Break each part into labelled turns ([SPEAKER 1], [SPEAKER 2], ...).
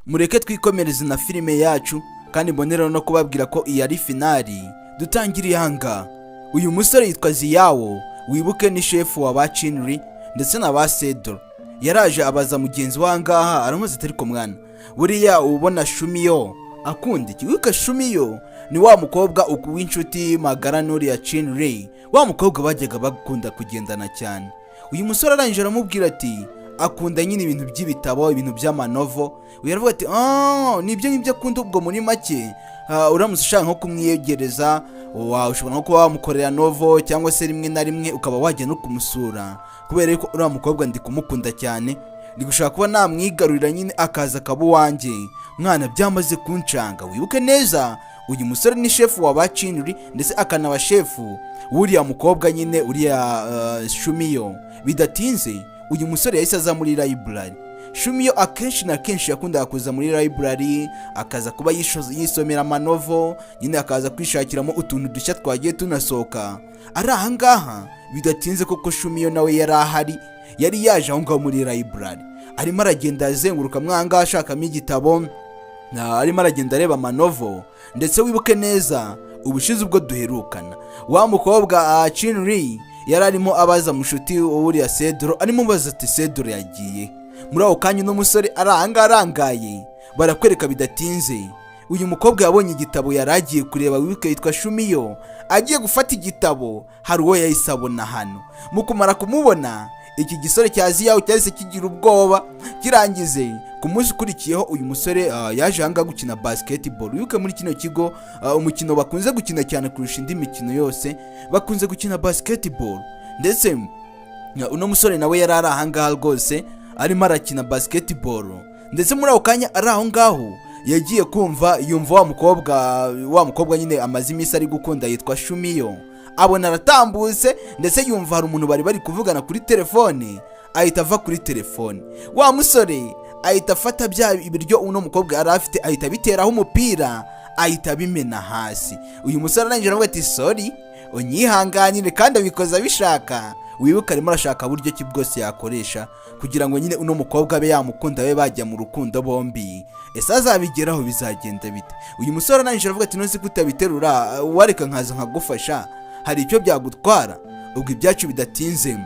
[SPEAKER 1] mureke twikomereze na filime yacu kandi mbonera no kubabwira ko iyi ari finali dutangiriye hanga. Uyu musore yitwa Ziyawo, wibuke ni chef wa ba Chinri ndetse na ba Sedro. Yaraje abaza mugenzi wangaha aramuze atari ko mwana, buriya ubona Shumiyo akunda iki? Wika Shumiyo ni wa mukobwa w'inshuti magara nuri ya Chinri, wa mukobwa bajyaga bakunda kugendana cyane. Uyu musore arangije aramubwira ati akunda nyine ibintu by'ibitabo, ibintu by'amanovo. Uyaravuga ati nibyo akunda. Ubwo muri make uramutse ushaka nko kumwiyegereza, ushobora nko kuba wamukorera novo cyangwa se rimwe na rimwe ukaba wajya no kumusura, kubera ko uriya mukobwa ndi kumukunda cyane, ndi gushaka kuba namwigarurira nyine akaza akaba uwanjye. Mwana byamaze kuncanga. Wibuke neza uyu musore ni chef wa ba Chinri ndetse akanaba chef wuriya mukobwa nyine uriya Shumiyo. Bidatinze uyu musore yahise aza muri library. Shumiyo akenshi na kenshi yakundaga kuza muri library, akaza kuba yisomera amanovo, nyine akaza kwishakiramo utuntu dushya twagiye tunasohoka. Ari ahangaha bidatinze koko Shumiyo nawe yari ahari, yari yaje aho ngaho muri library, arimo aragenda azenguruka mwanga ashakamo igitabo, arimo aragenda areba amanovo. Ndetse wibuke neza ubushize ubwo duherukana, wa mukobwa Chinri yari arimo abaza mushuti uriya Sedro, arimo baza ati Sedro yagiye. Muri aho kanya no musore arangaye barakwereka bidatinze uyu mukobwa yabonye igitabo yaragiye kureba. Wibuke yitwa Shumiyo, agiye gufata igitabo hari uwo yahise abona hano. Mukumara kumubona iki gisore cya Ziyawo cyahise kigira ubwoba. Kirangize ku munsi ukurikiyeho uyu musore yaje hanga gukina basketball. Wibuke muri kino kigo umukino bakunze gukina cyane kurusha indi mikino yose, bakunze gukina basketball. Ndetse uno musore nawe yari ari ahangaha rwose arimo arakina basketball. Ndetse muri aho kanya ari aho ngaho yagiye yumva wa mukobwa nyine amaze iminsi ari gukunda yitwa Shumiyo, abona aratambutse. Ndetse yumva hari umuntu bari kuvugana kuri telefone, ahita ava kuri telefone. Wa musore ahita afata bya ibiryo uno mukobwa yari afite, ahita biteraho umupira, ahita bimena hasi. Uyu musore arangije aravuga ati sorry, unyihanganire kandi abikoza bishaka. Wibuka arimo arashaka buryo ki bwose yakoresha kugira ngo nyine uno mukobwa abe yamukunda, abe bajya mu rukundo bombi. Ese azabigeraho bizagenda bite? Uyu musore arangije aravuga ati none kutabiterura wareka nkaza nkagufasha, hari icyo byagutwara. Ubwo ibyacu bidatinze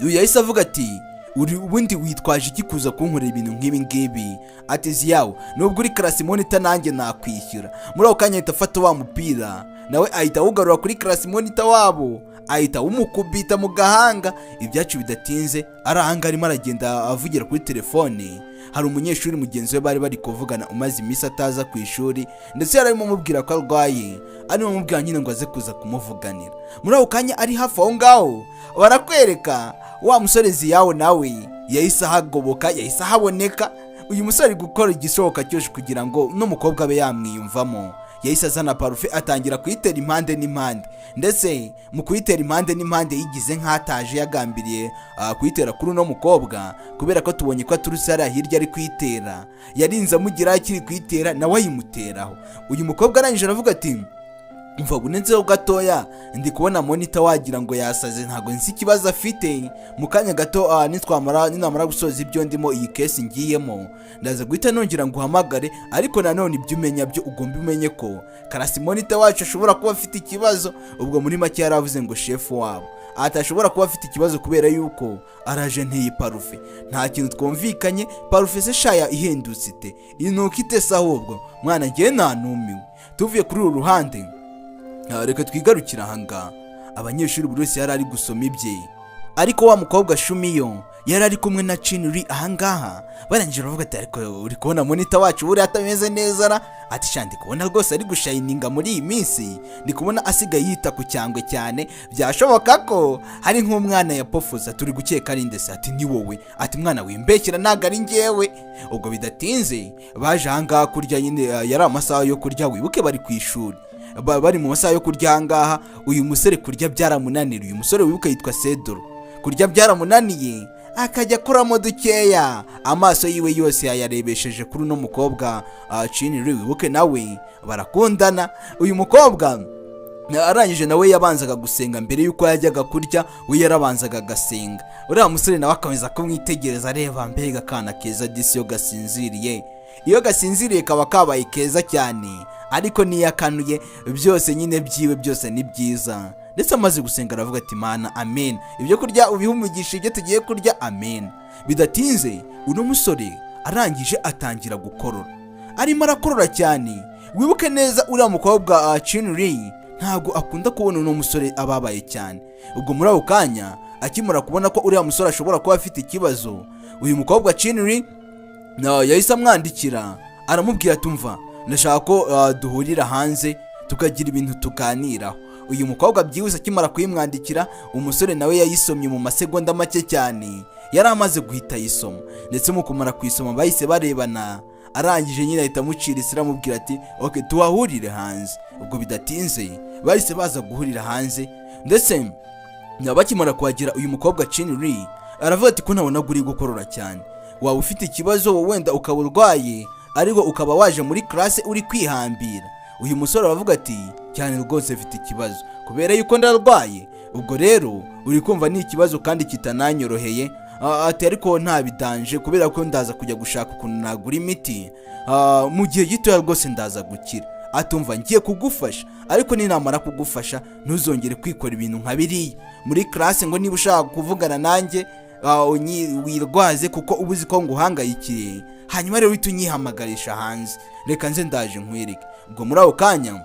[SPEAKER 1] uyu yahise avuga ati ubundi witwaje iki kuza kunkorera ibintu nk'ibi ngibi? Ati Ziyawo, nubwo uri class monitor nanjye nakwishyura. Muri aho kanya ahita afata wa mupira nawe ahita awugarura kuri class monitor wabo, ahita umukubita mu gahanga. Ibyacu bidatinze ari ahanga arimo aragenda avugira kuri telefone. Hari umunyeshuri mugenzi we bari kuvugana umaze iminsi ataza ku ishuri, ndetse yarimo amubwira ko arwaye, arimo amubwira nyine ngo aze kuza kumuvuganira. Muri aho kanya ari hafi aho ngaho barakwereka wa musore Ziyawo nawe yahise ahagoboka, yahise ahaboneka. Uyu musore ari gukora igishoboka cyose kugira ngo no mukobwa abe yamwiyumvamo. Yahise azana parufe atangira kuyitera impande n'impande, ndetse mu kuyitera impande n'impande yigize nk'ataje yagambiriye kuyitera kuri uno mukobwa, kubera ko tubonye ko aturutse hariya hirya ari kuyitera. Yarinze amugira akiri kuyitera nawe ayimuteraho. Uyu mukobwa arangije aravuga ati umva bunenzeho gatoya, ndi kubona monitor wagira ngo yasaze, ntago nzi ikibazo afite. Mu kanya gato ninamara gusoza ibyo ndimo iyi case ngiyemo, ndaza guhita nongera ngo uhamagare. Ariko nanone ibyo umenya byo ugomba umenye ko karasi monitor wacu ashobora kuba afite ikibazo. Ubwo muri make yaravuze ngo chef wabo atashobora kuba afite ikibazo kubera yuko araje ntiyi parufe. Nta kintu twumvikanye, parufe se shaya ihendutse ite, inuka itesa. Ahubwo mwana ngiye nanumiwe. Tuvuye kuri uru ruhande reka twigarukira ahangaha. Abanyeshuri buri wese yari ari gusoma ibye, ariko wa mukobwa Shumiyo yari ari kumwe na Chinri ahangaha. Barangije bavuga ati ariko uri kubona monitor wacu buri atameze neza ra? Ati shandi kubona rwose ari gushininga muri iyi minsi, ndi kubona asigaye yita ku cyangwe cyane, byashoboka ko hari nk'umwana yapofuza, turi gukeka ari ndetse. Ati ni wowe? Ati mwana wimbekera ntago ari ngewe. Ubwo bidatinze baje ahangaha kurya, nyine yari amasaha yo kurya. Wibuke bari ku ishuri, bari mu masaha yo kurya ahangaha. Uyu musore kurya byaramunanira. Uyu musore wibuka yitwa Sedro, kurya byaramunaniye akajya kuramo dukeya. Amaso yiwe yose yayarebesheje kuri uno mukobwa Chinri. Wibuke nawe barakundana. Uyu mukobwa arangije nawe yabanzaga gusenga mbere yuko yajyaga kurya, we yarabanzaga agasenga. Uriya musore nawe akomeza kumwitegereza areba mbega kana keza disi yo gasinziriye. iyo gasinziriye kaba kabaye keza cyane, ariko niyo akanuye byose nyine byiwe byose ni byiza. Ndetse amaze gusenga aravuga ati Mana amen, ibyo kurya ubihumugisha ibyo tugiye kurya amen. Bidatinze uno musore arangije atangira gukorora, arimo arakorora cyane. Wibuke neza uriya mukobwa Chinri ntabwo akunda kubona uno musore ababaye cyane. Ubwo muri ako kanya akimara kubona ko uriya musore ashobora kuba afite ikibazo, uyu mukobwa Chinri yahise amwandikira aramubwira tumva ndashaka ko duhurira hanze tukagira ibintu tuganiraho. Uyu mukobwa byihuse akimara kuyimwandikira, umusore nawe yayisomye mu masegonda make cyane, yari amaze guhita yisoma. Ndetse mu kumara kuyisoma bahise barebana, arangije nyine ahita amucira isira amubwira ati okay tuhahurire hanze. Ubwo bidatinze bahise baza guhurira hanze. Ndetse bakimara kuhagera uyu mukobwa Chinri aravuga ati ko nabona uri gukorora cyane, waba ufite ikibazo wenda ukaba urwaye ariko ukaba waje muri classe uri kwihambira. Uyu musore aravuga ati cyane rwose mfite ikibazo kubera yuko ndarwaye. Ubwo rero uri kumva ni ikibazo kandi kitananyoroheye. Ati ariko nta bidanje kubera ko ndaza kujya gushaka ukuntu nagura imiti, mu gihe gito rwose ndaza gukira. Atumva ngiye kugufasha, ariko ninamara kugufasha ntuzongere kwikora ibintu nka biriya muri classe ngo niba ushaka kuvugana nanjye wirwaze kuko ubuzi ko nguhangayikiye, hanyuma rero uhita unyihamagarisha hanze, reka nze ndaje nkwereke. Ubwo muri ako kanya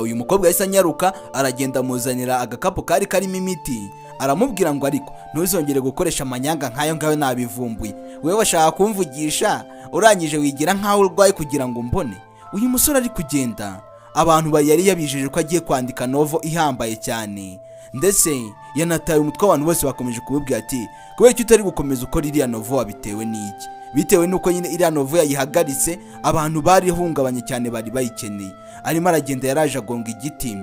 [SPEAKER 1] uyu mukobwa yahise anyaruka aragenda amuzanira agakapu kari karimo imiti, aramubwira ngo ariko ntuzongere gukoresha amanyanga nk'ayo ngayo nabivumbuye, wewe washaka kumvugisha urangije wigira nk'aho urwaye kugira ngo mbone. Uyu musore ari kugenda, abantu yari yabijeje ko agiye kwandika novo ihambaye cyane, ndetse yanataye umutwe. Abantu bose bakomeje kubibwira ati kubera icyo utari gukomeza ukora iriya novo wabitewe n'iki? Bitewe nuko nyine iriya novo yayihagaritse, abantu bari hungabanye cyane bari bayikeneye. Arimo aragenda yaraje agonga igiti,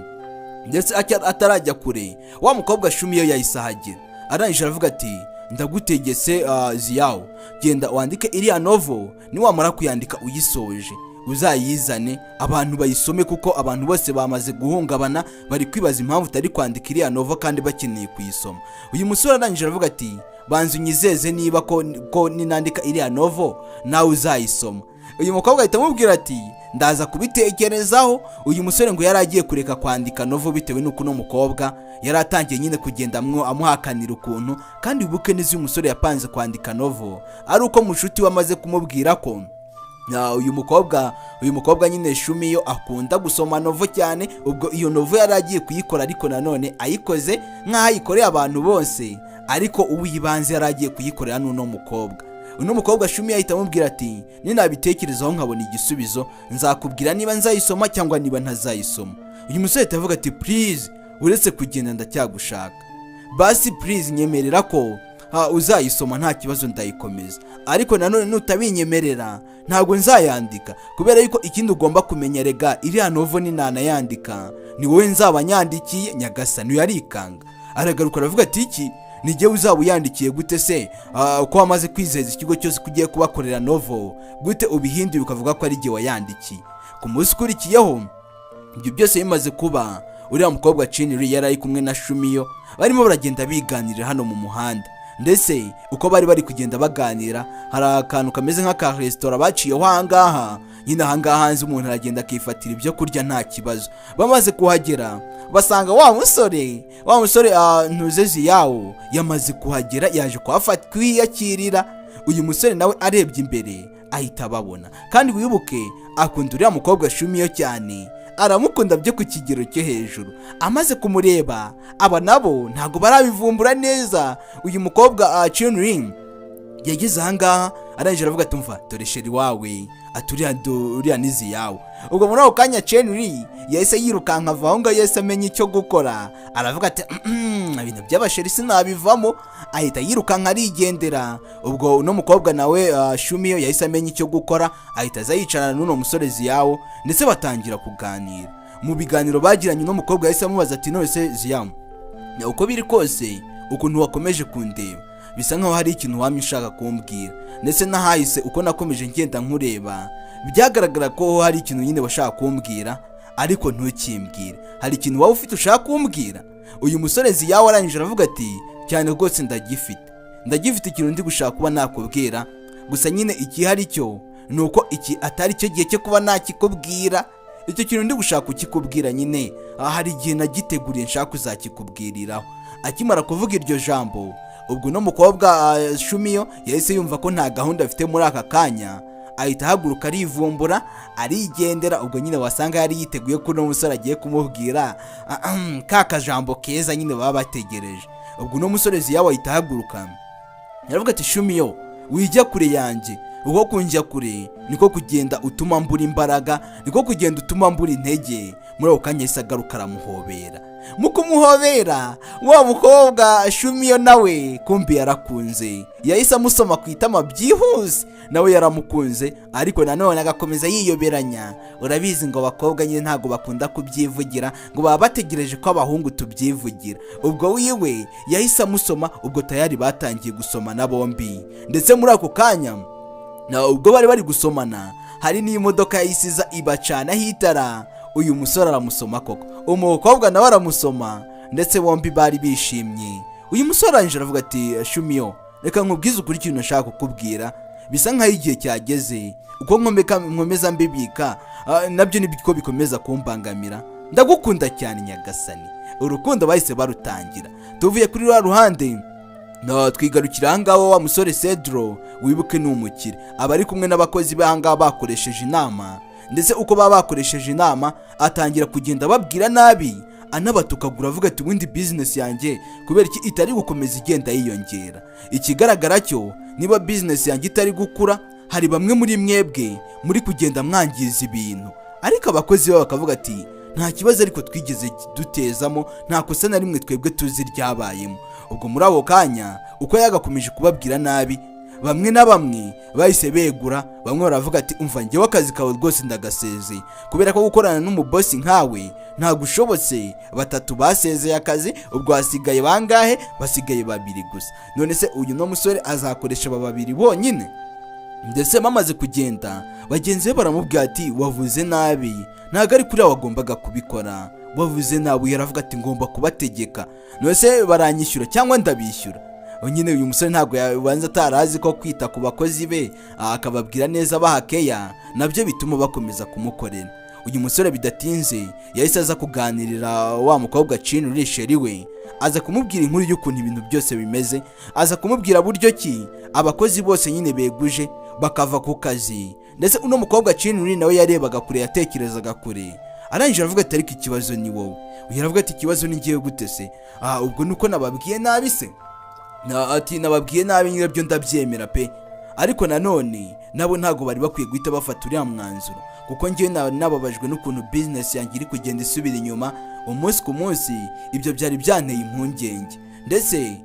[SPEAKER 1] ndetse atarajya kure wa mukobwa Shumiyo yahise ahagera. Arangije aravuga ati ndagutegetse Ziyawo, genda wandike iriya novo, niwamara kuyandika uyisoje uzayizane abantu bayisome, kuko abantu bose bamaze guhungabana bari kwibaza impamvu utari kwandika iriya novo kandi bakeneye kuyisoma. Uyu musore arangije aravuga ati banza unyizeze niba ko ninandika iriya novo nawe uzayisoma. Uyu mukobwa ahita amubwira ati ndaza kubitekerezaho. Uyu musore ngo yari agiye kureka kwandika novo bitewe nuko no mukobwa yari atangiye nyine kugenda amuhakanira ukuntu, kandi wibuke neza uyu musore yapanze kwandika novo ari uko mushuti we amaze kumubwira ko uyu mukobwa nyine Shumiyo akunda gusoma novo cyane. Ubwo iyo novo yari agiye kuyikora, ariko nanone ayikoze nk'aho ayikoreye abantu bose, ariko uwibanze yari agiye kuyikorera n'uno mukobwa. Uno mukobwa Shumiyo ahita amubwira ati ninabitekerezaho nkabona igisubizo nzakubwira niba nzayisoma cyangwa niba ntazayisoma. Uyu musore ahita avuga ati please uretse kugenda ndacyagushaka, basi please nyemerera ko uzayisoma nta kibazo ndayikomeza, ariko nanone nutabinyemerera ntabwo nzayandika, kubera yuko ikindi ugomba kumenya rega iriya novo ninanayandika ni wowe nzaba nyandikiye nyagasani. Yarikanga aragaruka aravuga ati iki nijye uzaba uyandikiye gute se? Uko wamaze kwizeza ikigo cyose kugiye kubakorera novo gute ubihinduye ukavuga ko ari jye wayandikiye? Ku munsi ukurikiyeho ibyo byose bimaze kuba, uriya mukobwa Chinri yari ari kumwe na Shumiyo barimo baragenda biganirira hano mu muhanda. Ndetse uko bari kugenda baganira, hari akantu kameze nk'aka restaurant baciyeho ahangaha. Nyine ahangaha hanze umuntu aragenda akifatira ibyo kurya nta kibazo. Bamaze kuhagera basanga wa musore ntuze Ziyawo yamaze kuhagera, yaje kuhafata kwiyakirira. Uyu musore nawe arebye imbere ahita ababona, kandi wibuke akunda uriya mukobwa Shumiyo cyane, aramukunda byo ku kigero cyo hejuru. Amaze kumureba aba nabo ntago barabivumbura neza. Uyu mukobwa Chinri yageze ahangaha arangije aravuga ati umva dore sheri wawe uriya ni Ziyawo. Ubwo muri ako kanya Chinri yahise yirukanka ava aho ngaho, yahise amenya icyo gukora. Aravuga ati ibintu by'abasheri sinabivamo, ahita yirukanka arigendera. Ubwo uno mukobwa nawe Shumiyo yahise amenya icyo gukora, ahita aza yicarana n'uno musore Ziyawo, ndetse batangira kuganira. Mu biganiro bagiranye uno mukobwa yahise amubaza ati none se Ziyawo, uko biri kose ukuntu wakomeje kundeba bisa nkaho hari ikintu wamye ushaka kumbwira, ndetse nahahise uko nakomeje ngenda nkureba byagaragara ko hari ikintu nyine washaka kumbwira ariko ntukimbwire. Hari ikintu waba ufite ushaka kumbwira? Uyu musore Ziyawo arangije aravuga ati cyane rwose ndagifite ikintu ndi gushaka kuba nakubwira, gusa nyine iki hari cyo nuko iki atari cyo gihe cyo kuba nakikubwira. Icyo kintu ndi gushaka kukikubwira nyine hari igihe nagiteguriye nshaka kuzakikubwiriraho. Akimara kuvuga iryo jambo, ubwo no mukobwa Shumiyo yahise yumva ko nta gahunda afite muri aka kanya, ahita ahaguruka arivumbura arigendera. Ubwo nyine wasanga yari yiteguye ko n'umusore agiye kumubwira ka kajambo keza nyine baba bategereje. Ubwo n'umusore Ziyawo ahita ahaguruka yaravuga ati Shumiyo, wijya kure yanjye, uko kunjya kure niko kugenda utuma mbura imbaraga, niko kugenda utuma mbura intege. Muri ako kanya yahise agaruka aramuhobera. Mu kumuhobera wa mukobwa Shumiyo nawe kumbi yarakunze, yahise amusoma ku itama byihuse, nawe yaramukunze. Ariko nanone agakomeza yiyoberanya. Urabizi ngo abakobwa nyine ntago bakunda kubyivugira, ngo baba bategereje ko abahungu tubyivugira. Ubwo wiwe yahise amusoma, ubwo tayari batangiye gusomana bombi. Ndetse muri ako kanya ubwo bari gusomana, hari n'imodoka yahisiza ibacana hitara. Uyu musore aramusoma koko, umukobwa nawe aramusoma, ndetse bombi bari bishimye. Uyu musore arangije aravuga ati Shumiyo, reka nkubwize ukuri ikintu nashaka kukubwira, bisa nkaho igihe cyageze. Uko nkomeza mbibika nabyo nibyo bikomeza kumbangamira. Ndagukunda cyane nyagasani. Urukundo bahise barutangira. Tuvuye kuri rwa ruhande twigarukira ahangaho wa musore Cedro, wibuke ni umukire, aba ari kumwe n'abakozi b'ahangaha bakoresheje inama. Ndetse uko baba bakoresheje inama atangira kugenda babwira nabi, anabatukagura avuga ati ubundi business yanjye kubera iki itari gukomeza igenda yiyongera. Ikigaragara cyo niba business yanjye itari gukura, hari bamwe muri mwebwe muri kugenda mwangiza ibintu. Ariko abakozi babo bakavuga ati nta kibazo, ariko twigeze dutezamo, nta kosa na rimwe twebwe tuzi ryabayemo. Ubwo muri abo kanya uko yagakomeje kubabwira nabi, bamwe na bamwe bahise begura. Bamwe baravuga ati umva njyewe akazi kawe rwose ndagasezeye, kubera ko gukorana n'umubosi nkawe ntabwo ushobotse. Batatu basezeye akazi, ubwo hasigaye bangahe? Basigaye babiri gusa. None se uyu no musore azakoresha aba babiri bonyine? Ndetse bamaze kugenda bagenzi be baramubwira ati wavuze nabi, ntabwo ari kuri wagombaga kubikora, wavuze nabi. Yaravuga ati ngomba kubategeka, none se baranyishyura cyangwa ndabishyura? Nyine uyu musore ntabwo yabanza atarazi ko kwita ku bakozi be akababwira neza bahakeya nabyo bituma bakomeza kumukorera. Uyu musore bidatinze yahise aza kuganirira wa mukobwa Chin Risheri we, aza kumubwira inkuru y'ukuntu ibintu byose bimeze, aza kumubwira buryo ki abakozi bose nyine beguje bakava ku kazi. Ndetse uno mukobwa Chin Ri nawe yarebaga kure, yatekerezaga kure. Arangije aravuga ati ariko ikibazo ni wowe. Uyu aravuga ati ikibazo ni ngiye gute se? Ubwo nuko nababwiye nabi se? Ati nababwiye nabi nyirabyo ndabyemera pe, ariko nanone nabo ntago bari bakwiye guhita bafata uriya mwanzuro, kuko ngiye nababajwe n'ukuntu business yanjye iri kugenda isubira inyuma umunsi ku munsi. Ibyo byari byanteye impungenge, ndetse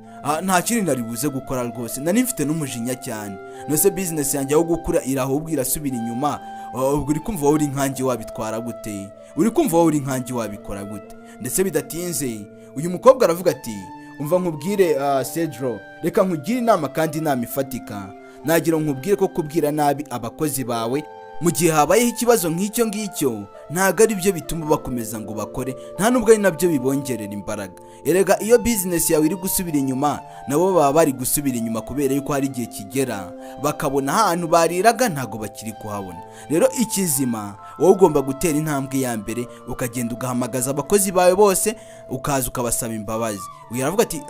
[SPEAKER 1] nta kintu nari buze gukora rwose, nari mfite n'umujinya cyane. Nose business yanjye aho gukura irahubwo irasubira inyuma. Ubwo uri kumva wowe uri nkanjye wabitwara gute? Uri kumva wowe uri nkanjye wabikora gute? Ndetse bidatinze uyu mukobwa aravuga ati umva nkubwire Cedro, reka nkugire inama kandi inama ifatika. Nagira nkubwire ko kubwira nabi abakozi bawe mu gihe habayeho ikibazo nk'icyo ngicyo ntago ari byo bituma bakomeza ngo bakore, nta nubwo ari nabyo bibongerera imbaraga. Erega iyo business yawe iri gusubira inyuma, nabo baba bari gusubira inyuma kubera yuko hari igihe kigera bakabona ahantu bariraga ntago bakiri kuhabona. Rero ikizima wowe ugomba gutera intambwe ya mbere, ukagenda ugahamagaza abakozi bawe bose, ukaza ukabasaba imbabazi. Uyaravuga ati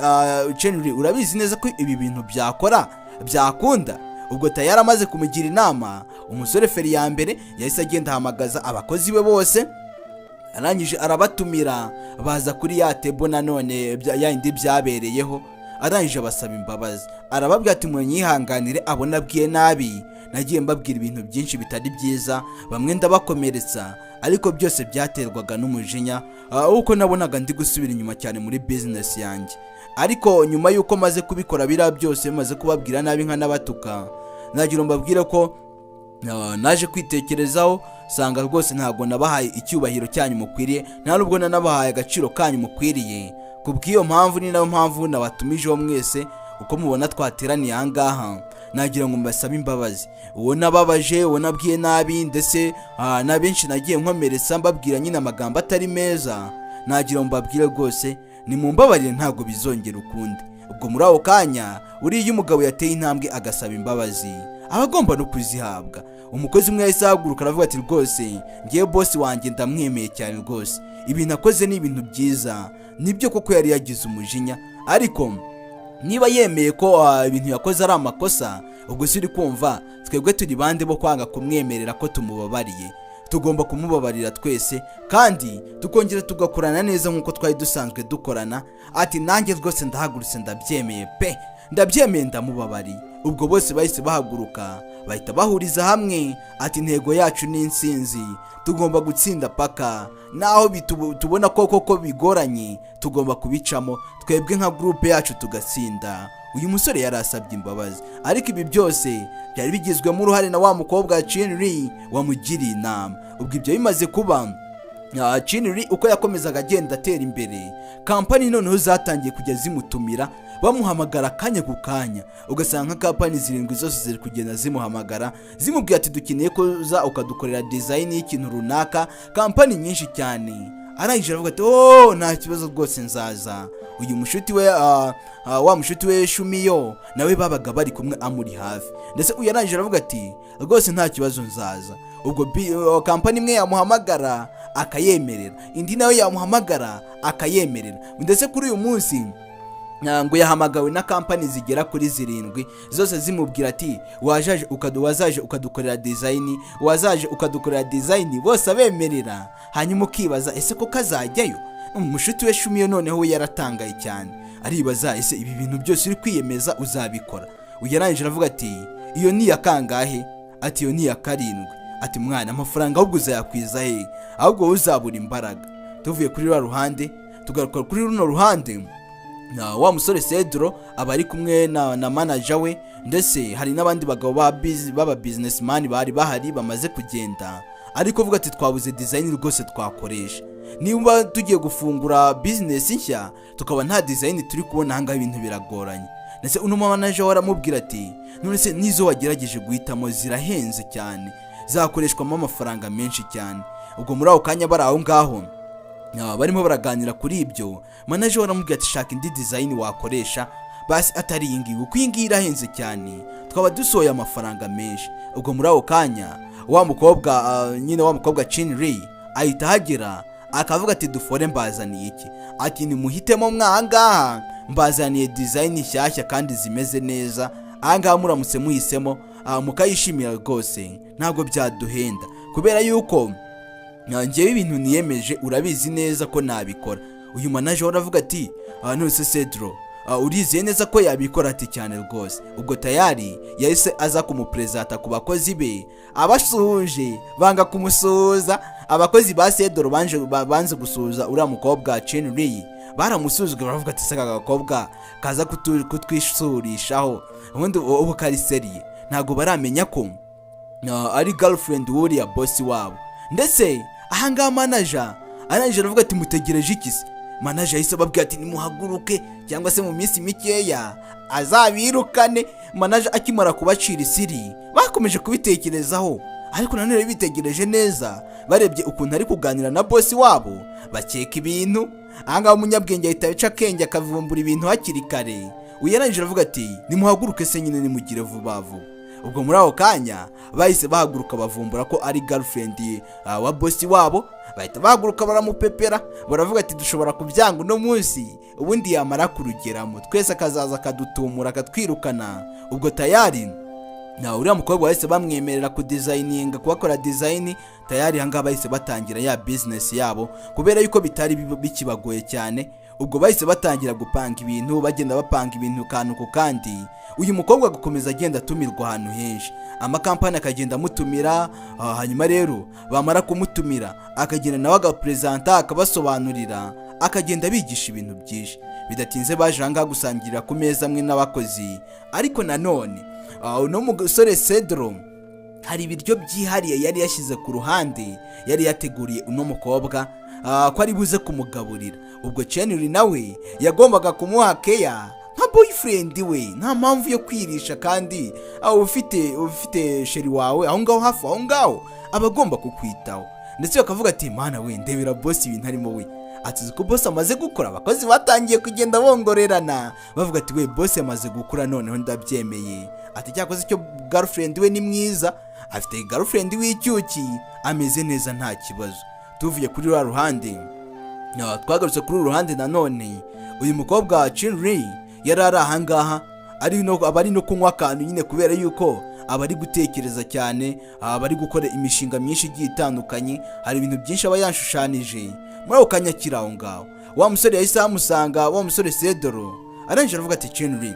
[SPEAKER 1] Chenry, urabizi neza ko ibi bintu byakunda. Ubwo tayari amaze kumugira inama, umusore Feri ya mbere yahise agenda ahamagaza abakozi be bose, arangije arabatumira baza kuri ya tebo nanone yindi byabereyeho. Arangije abasaba imbabazi, arababwira ati mwenyihanganire abo nabwiye nabi, nagiye mbabwira ibintu byinshi bitari byiza, bamwe ndabakomeretsa, ariko byose byaterwaga n'umujinya uko nabonaga ndi gusubira inyuma cyane muri business yanjye. Ariko nyuma yuko maze kubikora bira byose, maze kubabwira nabi nka nabatuka, nagira mbabwire ko naje kwitekerezaho, sanga rwose ntago nabahaye icyubahiro cyanyu mukwiriye, nta nubwo nanabahaye agaciro kanyu mukwiriye. Kubw'iyo mpamvu ni nayo mpamvu nabatumijeho mwese uko mubona twateraniye ahangaha. Nagira ngo mbasabe imbabazi, uwo nababaje, uwo nabwiye nabi, ndetse na benshi nagiye nkomeretsa mbabwira nyine amagambo atari meza. Nagira ngo mbabwire rwose nimumbabarire, ntago bizongera ukundi. Ubwo muri aho kanya uriya umugabo yateye intambwe agasaba imbabazi, abagomba no kuzihabwa. umukozi umwe yahise ahaguruka aravuga ati rwose ngiye boss wanjye ndamwemeye cyane rwose, ibintu akoze ni ibintu byiza. Nibyo koko yari yagize umujinya, ariko niba yemeye ko ibintu yakoze ari amakosa, ubwo siri kumva twebwe turi bande bo kwanga kumwemerera ko tumubabariye. Tugomba kumubabarira twese kandi tukongera tugakorana neza nkuko twari dusanzwe dukorana. Ati nanjye rwose ndahagurutse ndabyemeye pe, ndabyemeye ndamubabariye. Ubwo bose bahise bahaguruka bahita bahuriza hamwe ati intego yacu ni insinzi, tugomba gutsinda paka naho tubona koko bigoranye, tugomba kubicamo twebwe nka groupe yacu tugatsinda. Uyu musore yari asabye imbabazi, ariko ibi byose byari bigizwemo uruhare na wa mukobwa Chinri wamugiriye inama. Ubwo ibyo bimaze kuba, Chinri uko yakomezaga agenda atera imbere, kampani noneho zatangiye kujya zimutumira bamuhamagara kanya ku kanya. Ugasanga kampani 7 zose ziri kugenda zimuhamagara zimubwira ati dukeneye ko za ukadukorera design y'ikintu runaka. Kampani nyinshi cyane. Arangije avuga ati nta kibazo rwose nzaza. Uyu mushuti we wa mushuti we Shumiyo nawe babaga bari kumwe amuri hafi, ndetse uyu arangije aravuga ati rwose nta kibazo nzaza. Ubwo kampani imwe yamuhamagara akayemerera, indi nawe yamuhamagara akayemerera, ndetse kuri uyu munsi ngo yahamagawe na kampani zigera kuri 7 zose zimubwira ati wazaje ukadukorera design, wazaje ukadukorera design, bose abemerera. Hanyuma ukibaza ese ko kazajyayo? Umushuti we Shumiyo noneho we yaratangaye cyane, aribaza ese ibi bintu byose uri kwiyemeza uzabikora? Uyarangije aravuga ati iyo ni ya kangahe? Ati iyo ni ya 7. Ati mwana amafaranga ahubwo uzayakwiza he? Ahubwo uzabura imbaraga. Tuvuye kuri rwa ruhande tugaruka kuri runo ruhande, na wa musore Cedro aba ari kumwe na manager we, ndetse hari n'abandi bagabo baba businessman bari bahari bamaze kugenda. Ariko vuga ati twabuze design rwose twakoresha, niba tugiye gufungura business nshya tukaba nta design turi kubona hanga ibintu biragoranye. Ndetse uno manager waramubwira ati none se nizo wagerageje guhitamo zirahenze cyane, zakoreshwamo amafaranga menshi cyane. Ubwo muri aho kanya bari aho ngaho barimo baraganira kuri ibyo, manager waramubwira ati shaka indi design wakoresha basi atari iyi ngiyi, kuko iyi ngiyi irahenze cyane twaba dusohoye amafaranga menshi. Ubwo muri aho kanya wa mukobwa Chinri ahita hagera akavuga ati dufore mbazaniye iki? Ati nimuhitemo mwangaha mbazaniye design nshyashya kandi zimeze neza, ahangaha muramutse muhisemo mukayishimira rwose ntabwo byaduhenda, kubera yuko ngewe ibintu niyemeje urabizi neza ko nabikora. Uyu manager waravuga ati none se Cedro urizeye neza ko yabikora? Ati cyane rwose. Ubwo tayari yahise aza kumupresenta ku bakozi be, abasuhuje banga kumusuhuza. Abakozi ba Cedro banze gusuhuza uriya mukobwa Chinri, baramusuzugura baravuga ati saka gakobwa kaza kutwisurishaho ubundi ubu kari seriye, ntago baramenya ko ari girlfriend wuriya boss wabo. Ndetse ahangaha manager aravuga ati mutegereje iki se? Manager yahise ababwira ati nimuhaguruke cyangwa se mu minsi mikeya azabirukane. Manager akimara kubacira isiri bakomeje kubitekerezaho, ariko nanone bitegereje neza barebye ukuntu ari kuganira na boss wabo bakeka ibintu. Ahangaha umunyabwenge ahita aca akenge akavumbura ibintu hakiri kare. Uyarangije aravuga ati nimuhaguruke se nyine nimugire vuba vuba. Ubwo muri aho kanya bahise bahaguruka bavumbura ko ari girlfriend wa boss wabo, bahita bahaguruka baramupepera baravuga ati dushobora kubyanga uno munsi, ubundi yamara kurugeramo twese akazaza akadutumura akatwirukana. Ubwo tayari uriya mukobwa wahise bamwemerera kudesigninga kubakora design. Tayari hanga bahise batangira ya business yabo kubera yuko bitari bikibagoye cyane. Ubwo bahise batangira gupanga ibintu, bagenda bapanga ibintu kantu ku kandi. Uyu mukobwa gukomeza agenda atumirwa ahantu henshi, amakampani akagenda amutumira. Hanyuma rero bamara kumutumira akagenda nawe agapresenta akabasobanurira, akagenda bigisha ibintu byinshi. Bidatinze baje hanga gusangirira ku meza amwe n'abakozi. Ariko nanone uno musore Cedro hari ibiryo byihariye yari yashyize ku ruhande, yari yateguriye uno mukobwa ko ari buze kumugaburira. Ubwo Chinri nawe yagombaga kumuha keya nka boyfriend we, nta mpamvu yo kwirisha kandi ufite sheri wawe aho ngaho hafi aho ngaho abagomba kukwitaho. Ndetse bakavuga ati mana we ndebera boss ibintu harimo we. Ati ko boss amaze gukora, abakozi batangiye kugenda bongorerana bavuga ati we boss yamaze gukura noneho ndabyemeye. Ati cyakoze cyo girlfriend we ni mwiza. afite girlfriend w'icyuki, ameze neza nta kibazo. Tuvuye kuri rwa ruhande, twagarutse kuri uru ruhande nanone, uyu mukobwa Chinri yari ari ahangaha abari no kunywa akantu nyine, kubera yuko abari gutekereza cyane, abari gukora imishinga myinshi igiye itandukanye, hari ibintu byinshi aba yanshushanije muri ako kanya kiri aho ngaho. Wa musore yahise amusanga, wa musore Cedro arangije aravuga ati Chinri,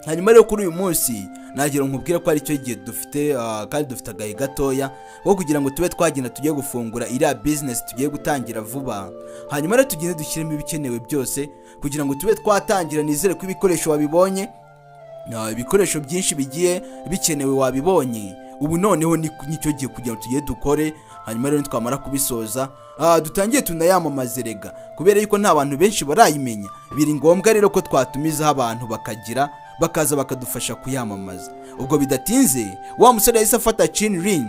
[SPEAKER 1] hanyuma rero kuri uyu munsi nagira nkubwire ko ari cyo gihe dufite, kandi dufite agahe gatoya wo kugira ngo tube twagenda tugiye gufungura iriya business tugiye gutangira vuba, hanyuma rero tugende dushyiremo ibikenewe byose kugira ngo tube twatangira. Nizere ko ibikoresho wabibonye, ibikoresho byinshi bigiye bikenewe wabibonye, ubu noneho nicyo gihe kugira ngo tugiye dukore, hanyuma rero twamara kubisoza dutangiye tunayamamaze rega, kubera yuko nta bantu benshi barayimenya. Biri ngombwa rero ko twatumizaho abantu bakaza bakadufasha kuyamamaza. Ubwo bidatinze wa musore yahise afata Chinri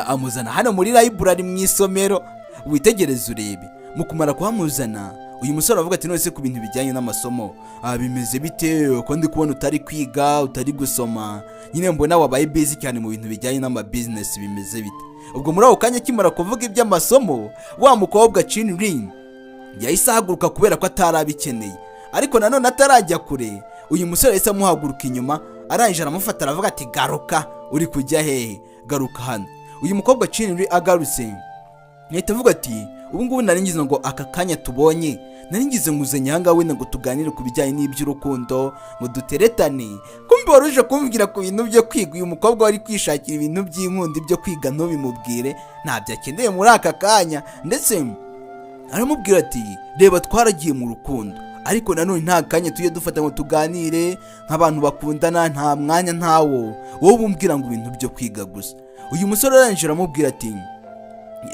[SPEAKER 1] amuzana hano muri library mu isomero, witegereze urebe. Mu kumara kuhamuzana, uyu musore aravuga ati none se ku bintu bijyanye n'amasomo bimeze bite, ko ndi kubona utari kwiga utari gusoma, nyine mbona wabaye busy cyane mu bintu bijyanye n'ama business, bimeze bite? Ubwo muri ako kanya kimara kuvuga iby'amasomo, wa mukobwa Chinri yahise ahaguruka kubera ko atarabikeneye, ariko nanone atarajya kure, uyu musore yahise amuhaguruka inyuma, arangije aramufata aravuga ati garuka, uri kujya hehe? Garuka hano. Uyu mukobwa Chinri agarutse yahita avuga ati ubu ngubu nari ngize ngo aka kanya tubonye, nari ngize nguzanye ahangaha wenda ngo tuganire ku bijyanye n'iby'urukundo, ngo duteretane, kumbe waruje kumubwira ku bintu byo kwiga. Uyu mukobwa wari kwishakira ibintu by'inkundi byo kwiga, ntubimubwire, ntabyo akeneye muri aka kanya. Ndetse aramubwira ati reba twaragiye mu rukundo, ariko nanone nta kanya tujye dufata ngo tuganire nk'abantu bakundana, nta mwanya ntawo, wowe bumbwira ngo ibintu byo kwiga gusa. Uyu musore arangije aramubwira ati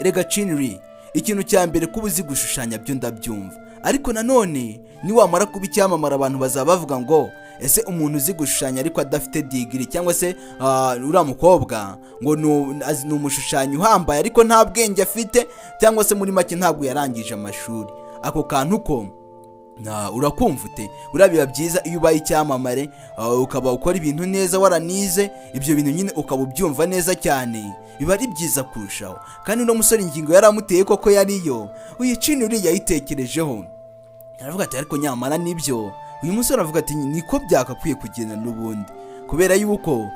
[SPEAKER 1] rega Chinri, ikintu cya mbere kuba uzi gushushanya byo ndabyumva, ariko nanone niwamara kuba icyamamara abantu bazaba bavuga ngo ese umuntu uzi gushushanya ariko adafite degree, cyangwa se uriya mukobwa ngo ni umushushanyi uhambaye ariko nta bwenge afite, cyangwa se muri make ntabwo yarangije amashuri. Ako kantu ko urakumva ute? Biba byiza iyo ubaye icyamamare, ukaba ukora ibintu neza waranize, ibyo bintu nyine ukaba ubyumva neza cyane, biba ari byiza kurushaho. Kandi uno musore ingingo yaramuteye koko yariyo, uyu Chinri yayitekerejeho, aravuga ati ariko nyamara nibyo. Uyu musore avuga ati niko byakakwiye kugenda n'ubundi, kubera yuko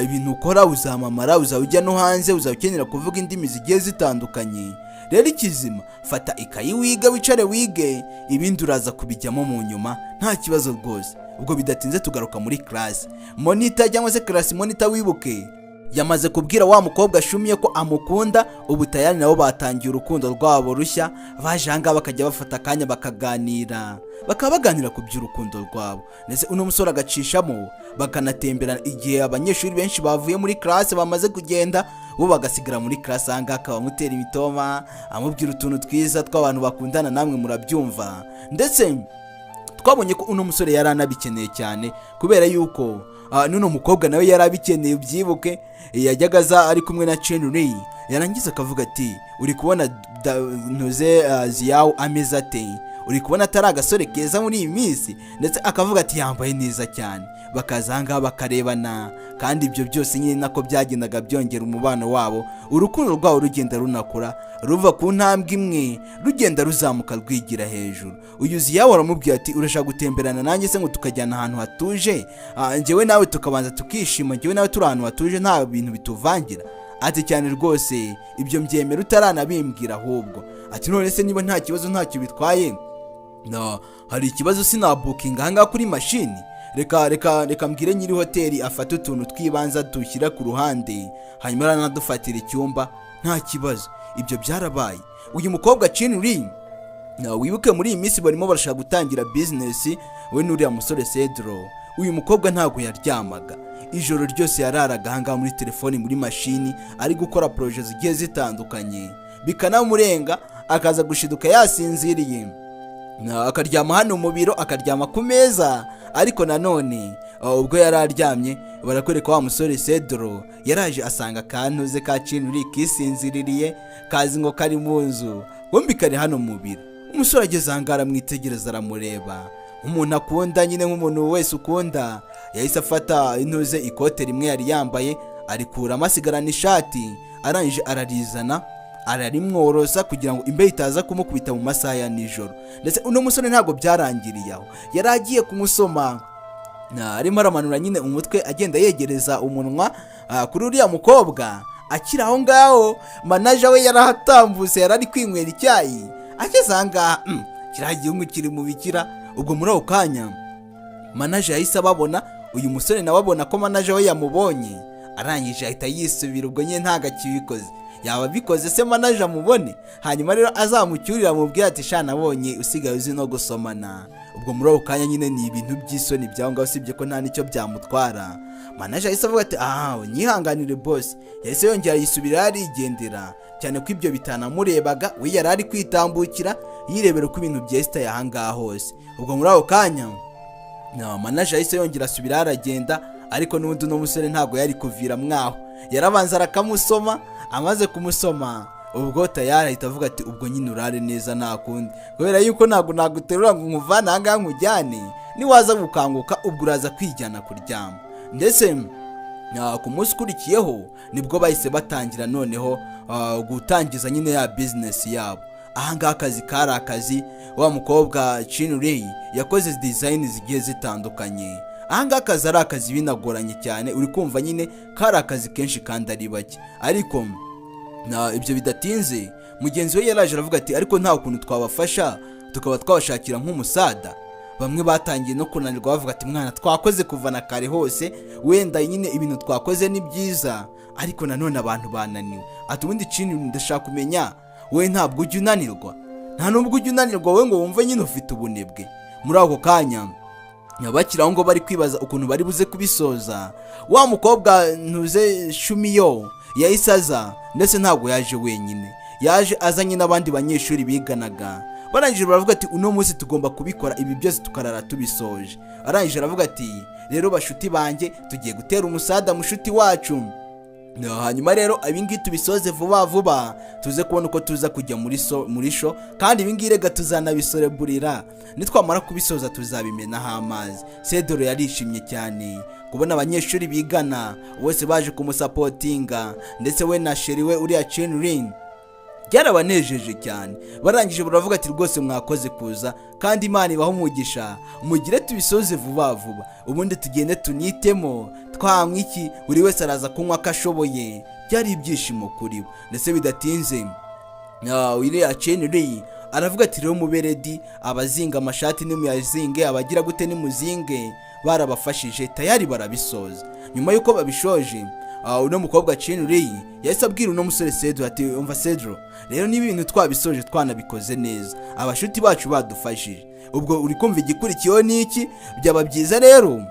[SPEAKER 1] ibintu ukora uzamamara, uzajya no hanze, uzakenera kuvuga indimi zigiye zitandukanye. Rero ikizima, fata ikayi wiga, wicare wige, ibindi uraza kubijyamo mu nyuma, nta kibazo rwose. Ubwo bidatinze tugaruka muri class monitor, cyangwa se class monitor, wibuke yamaze kubwira wa mukobwa Shumiye ko amukunda. Ubu tayari nabo batangiye urukundo rwabo rushya, baje hanga bakajya bafata akanya bakaganira, baganira ku by'urukundo rwabo. Ndetse uno musore agacishamo bakanatembera, igihe abanyeshuri benshi bavuye muri class bamaze kugenda, bo bagasigara muri class hanga, akabamutera imitoma, amubwira utuntu twiza tw'abantu bakundana, namwe murabyumva. Ndetse twabonye ko uno musore yari anabikeneye cyane, kubera yuko nuno mukobwa nawe yari abikeneye. Ubyibuke yajyaga aza ari kumwe na Chinri, yarangiza akavuga ati uri kubona ntuze ziyawo ameze ate, uri kubona atari agasore keza muri iyi minsi? Ndetse akavuga ati yambaye neza cyane. Bakaza ahangaha bakarebana, kandi ibyo byose nyine nako byagendaga byongera umubano wabo, urukundo rwabo rugenda runakura, ruva ku ntambwe imwe rugenda ruzamuka rwigira hejuru. Uyu ziyawo aramubwira ati urashaka gutemberana nanjye se ngo tukajyana ahantu hatuje, njyewe nawe tukabanza tukishima, njyewe nawe turi ahantu hatuje, nta bintu bituvangira? Ati cyane rwose, ibyo mbyemera utaranabimbwira. Ahubwo ati none se niba nta kibazo ntacyo bitwaye, hari ikibazo sinabukinga ahangaha kuri mashini, reka mbwire nyiri hoteli afate utuntu twibanza dushyira ku ruhande, hanyuma aranadufatira icyumba, nta kibazo. Ibyo byarabaye. Uyu mukobwa Chinri, wibuke muri iyi minsi barimo barashaka gutangira business, we n'uriya musore Cedro. Uyu mukobwa ntabwo yaryamaga, ijoro ryose yararaga ahangaha muri telefoni, muri mashini, ari gukora projet zigiye zitandukanye, bikanamurenga akaza gushiduka yasinziriye, akaryama hano mu biro, akaryama ku meza. Ariko nanone ubwo yari aryamye, barakwereka wa musore Cedro yaraje asanga kantuze ka Chinri kisinziririye, kazi ngo kari mu nzu, bombi kari hano mu biro. Umusore ageze ahangaha aramwitegereza, aramureba umuntu akunda, nyine nk'umuntu wese ukunda. Yahise afata intuze ikote rimwe yari yambaye, arikuramo asigarana ishati, arangije ararizana ararimworosa kugira ngo imbeho itaza kumukubita mu masaha ya nijoro. Ndetse uno musore ntabwo byarangiriye aho, yari agiye kumusoma arimo aramanura nyine umutwe agenda yegereza umunwa kuri uriya mukobwa. Akiri aho ngaho manager we yarahatambutse, yari ari kwinywera icyayi. Ageze aha ngaha kiriya gihungu kiri mu bikira. Ubwo muri ako kanya manager yahise ababona, uyu musore nawe abona ko manager we yamubonye, arangije ahita yisubira. Ubwo nyine ntago akibikoze, yaba bikoze se manager amubone, hanyuma rero azamucyurira amubwira ati sha nabonye usigaye uzi no gusomana. Ubwo muri ako kanya nyine ni ibintu by'isoni byaho ngaho, usibye ko nta nicyo byamutwara. Manager yahise avuga ati nyihanganire boss. Yahise yongera yisubira yarigendera, cyane ko ibyo bitanamurebaga, we yari ari kwitambukira yirebera uko ibintu byesitaye aha ngaha hose. Ubwo muri ako kanya manager yahise yongera asubira aragenda, ariko n'ubundi uno musore ntabwo yari kuvira mwaho, yarabanza arakamusoma. Amaze kumusoma ubwo tayari ahita avuga ati ubwo nyine urare neza nta kundi, kubera yuko ntabwo naguterura ngo nkuvane aha ngaha nkujyane, niwaza gukanguka ubwo uraza kwijyana kuryama. Ndetse ku munsi ukurikiyeho nibwo bahise batangira noneho gutangiza nyine ya business yabo. Aha ngaha akazi kari akazi, wa mukobwa Chinray yakoze design zigiye zitandukanye. Aha ngaha akazi ari akazi binagoranye cyane, uri kumva nyine kari akazi kenshi kandi ari bake. Ariko ibyo bidatinze mugenzi we yaraje aravuga ati ariko nta kuntu twabafasha tukaba twabashakira nk'umusada. Bamwe batangiye no kunanirwa bavuga ati mwana twakoze kuva na kare hose, wenda nyine ibintu twakoze ni byiza, ariko nanone abantu bananiwe. Ati ubundi Chinray ndashaka kumenya we ntabwo ujya unanirwa? Nta nubwo ujya unanirwa we ngo wumve nyine ufite ubunebwe? Muri ako kanya bakiraho ngo bari kwibaza ukuntu bari buze kubisoza, wa mukobwa ntuze Shumiyo yahise aza. Ndetse ntabwo yaje wenyine, yaje azanye n'abandi banyeshuri biganaga. Barangije baravuga ati uno munsi tugomba kubikora ibi byose tukarara tubisoje. Arangije aravuga ati rero bashuti banjye tugiye gutera umusada mushuti wacu, hanyuma rero ibingibi tubisoze vuba vuba tuze kubona uko tuza kujya muri show, kandi ibingibi rega tuzanabisoreburira, nitwamara kubisoza tuzabimenaho amazi. Cedro yarishimye cyane kubona abanyeshuri bigana bose baje kumusapotinga, ndetse we na sheri we uriya Chinray byarabanejeje cyane. Barangije baravuga ati rwose mwakoze kuza, kandi Imana ibaho umugisha, mugire tubisoze vuba vuba, ubundi tugende tunitemo twanywa iki, buri wese araza kunywa akashoboye. Byari ibyishimo kuri bo. Ndetse bidatinze uriya Chinray aravuga ati rero muberedi, abazinga amashati nimuyazinge, abagira gute nimuzinge. Barabafashije tayari barabisoza. Nyuma yuko babishoje uno mukobwa Chinray yahise abwira uno musore Cedro ati umva Cedro, rero niba ibintu twabisoje twanabikoze neza, abashuti bacu badufashije, ubwo uri kumva igikurikiyeho niki? Byaba byiza rero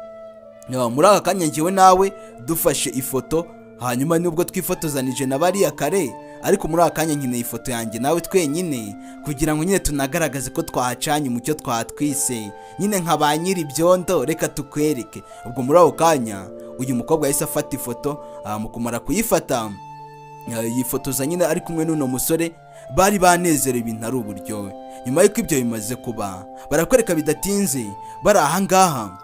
[SPEAKER 1] muri aka kanya ngewe nawe dufashe ifoto, hanyuma nubwo twifotozanije na bariya kare, ariko muri aka kanya nkeneye ifoto yanjye nawe twenyine, kugira ngo nyine tunagaragaze ko twahacanye umucyo twatwise nyine nka ba nyiri ibyondo, reka tukwereke. Ubwo muri ako kanya uyu mukobwa yahise afata ifoto, mu kumara kuyifata yifotoza nyine ari kumwe n'uno musore. Bari banezerewe, ibintu ari uburyohe. Nyuma y'uko ibyo bimaze kuba, barakwereka bidatinze bari aha ngaha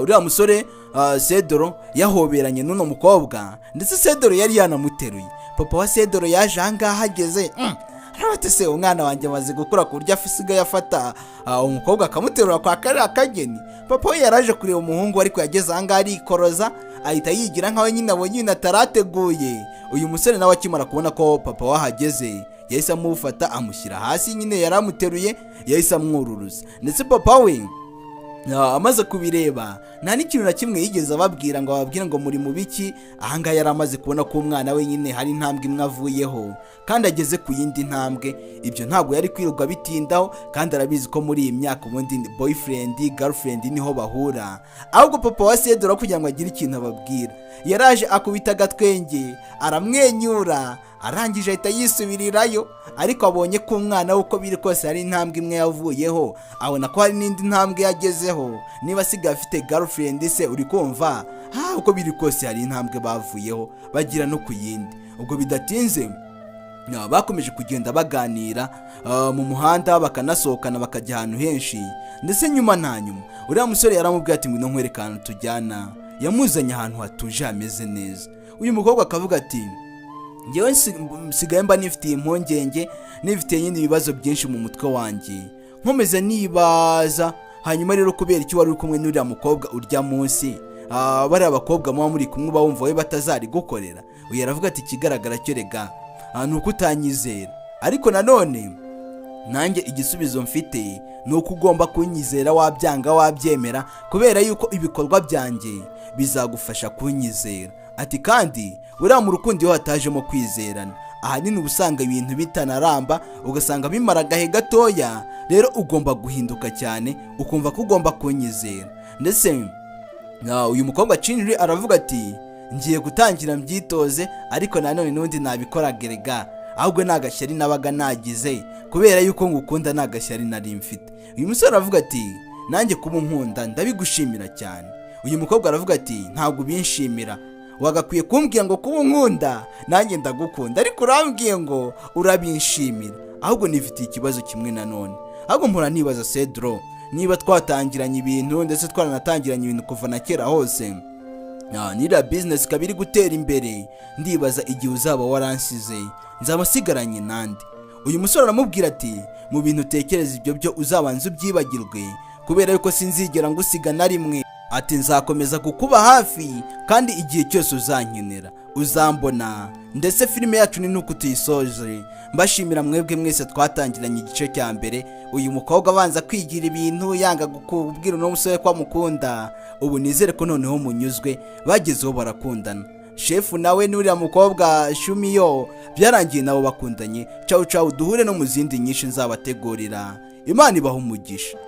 [SPEAKER 1] uriya musore Cedro yahoberanye n'uno mukobwa, ndetse Cedro yari yanamuteruye. Papa wa Cedro yaje aha ngaha ageze, arabate se umwana wanjye amaze gukura ku buryo asigaye afata umukobwa akamuterura kwa kariya kageni. Papa we yaraje kureba umuhungu, ariko yageze aha ngaha arikoroza, ahita yigira nkawe nyine abonye ibintu atarateguye. Uyu musore nawe akimara kubona ko papa wahageze, yahise amufata amushyira hasi, nyine yaramuteruye, yahise amwururuza. Ndetse papa we amaze kubireba nta n'ikintu na kimwe yigeze ababwira ngo muri mu biki. Ahangaha yari amaze kubona ko umwana we nyine hari intambwe imwe avuyeho, kandi ageze ku yindi ntambwe. Ibyo ntabwo yari kwirirwa bitindaho, kandi arabizi ko muri iyi myaka ubundi boyfriend girlfriend niho bahura. Ahubwo papa wa Cedro kugira ngo agire ikintu ababwira, yaraje akubita agatwenge aramwenyura, arangije ahita yisubirirayo. Ariko abonye ko umwana we uko biri kose hari intambwe imwe yavuyeho, abona ko hari n'indi ntambwe yagezeho. Niba asigaye afite girlfriend se, uri kumva uko biri kose hari intambwe bavuyeho bagira no ku yindi. Ubwo bidatinze bakomeje kugenda baganira mu muhanda, bakanasohokana bakajya ahantu henshi. Ndetse nyuma na nyuma uriya musore yaramubwiye ati ngwino nkwereke ahantu tujyana. Yamuzanye ahantu hatuje hameze neza. uyu mukobwa akavuga ati ngewe nsigaye mba nifitiye impungenge, nifitiye nyine ibibazo byinshi mu mutwe wanjye, nkomeza nibaza. Hanyuma rero kubera iki wari uri kumwe n'uriya mukobwa urya munsi, bari abakobwa muba muri kumwe uba wumva we batazari gukorera? Uyu aravuga ati ikigaragara cyo rega ni uko utanyizera, ariko nanone nanjye igisubizo mfite ni uko ugomba kunyizera, wabyanga wabyemera, kubera yuko ibikorwa byanjye bizagufasha kunyizera. Ati kandi uriya mu rukundo iyo hatajemo kwizerana, ahanini uba usanga ibintu bitanaramba, ugasanga bimara agahe gatoya. Rero ugomba guhinduka cyane, ukumva ko ugomba kunyizera. Ndetse uyu mukobwa Cinri aravuga ati ngiye gutangira mbyitoze, ariko nanone n'undi nabikora gerega, ahubwo nagashyari nabaga nagize kubera yuko ngukunda, nagashyari nari mfite. Uyu musore aravuga ati nanjye kuba unkunda ndabigushimira cyane. Uyu mukobwa aravuga ati ntabwo ubinshimira, wagakwiye kumbwira ngo kuba unkunda nanjye ndagukunda, ariko urambwiye ngo urabinshimira. Ahubwo nifitiye ikibazo kimwe nanone, ahubwo mpora nibaza Cedro, niba twatangiranye ibintu ndetse twaranatangiranye ibintu kuva na kera hose, niriya business ikaba iri gutera imbere, ndibaza igihe uzaba waransize nzaba sigaranye nande. Uyu musore aramubwira ati mu bintu utekereza ibyo byo uzabanza ubyibagirwe, kubera yuko sinzigera ngusiga na rimwe. Ati nzakomeza kukuba hafi, kandi igihe cyose uzankenera uzambona. Ndetse filime yacu ni nuko tuyisoje. Mbashimira mwebwe mwese twatangiranye igice cya mbere, uyu mukobwa abanza kwigira ibintu yanga kubwira uno musore ko amukunda. Ubu nizere ko noneho munyuzwe, bagezeho barakundana. Shefu nawe n'uriya mukobwa Shumiyo byarangiye nabo bakundanye. Ciao ciao, duhure no mu zindi nyinshi nzabategurira. Imana ibaha umugisha.